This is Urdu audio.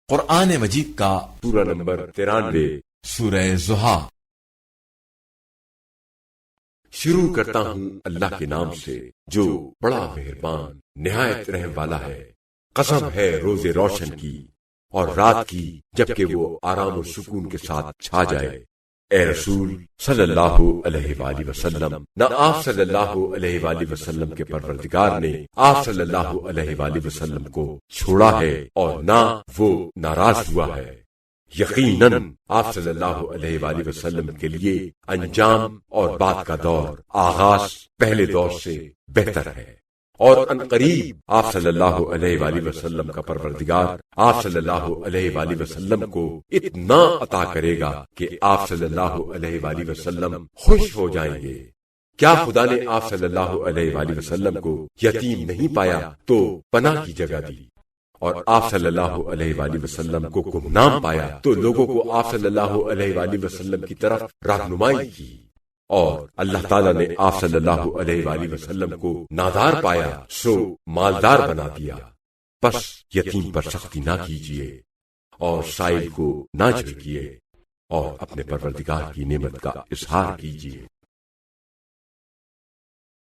قرآن مجید کا سورہ نمبر 93 سورہ ضحیٰ۔ شروع کرتا ہوں اللہ کے نام سے جو بڑا مہربان نہایت رحم والا ہے۔ قسم ہے روز روشن کی اور رات کی جبکہ وہ آرام و سکون کے ساتھ چھا جائے۔ اے رسول صلی اللہ علیہ وآلہ وسلم، نہ آپ صلی اللہ علیہ وآلہ وسلم کے پروردگار نے آپ صلی اللہ علیہ وآلہ وسلم کو چھوڑا ہے اور نہ وہ ناراض ہوا ہے۔ یقیناً آپ صلی اللہ علیہ وآلہ وسلم کے لیے انجام اور بعد کا دور آغاز پہلے دور سے بہتر ہے، اور عنقریب آپ صلی اللہ علیہ وآلہ وسلم کا پروردگار آپ صلی اللہ علیہ وآلہ وسلم کو اتنا عطا کرے گا کہ آپ صلی اللہ علیہ وآلہ وسلم خوش ہو جائیں گے۔ کیا خدا نے آپ صلی اللہ علیہ وآلہ وسلم کو یتیم نہیں پایا تو پناہ کی جگہ دی، اور آپ صلی اللہ علیہ وآلہ وسلم کو گمنام پایا تو لوگوں کو آپ صلی اللہ علیہ وآلہ وسلم کی طرف رہنمائی کی، اور اللہ تعالیٰ نے آپ صلی اللہ علیہ وآلہ وسلم کو نادار پایا سو مالدار بنا دیا۔ بس یتیم پر سختی نہ کیجیے اور سائل کو نہ جھڑکیے، اور اپنے پروردگار کی نعمت کا اظہار کیجیے۔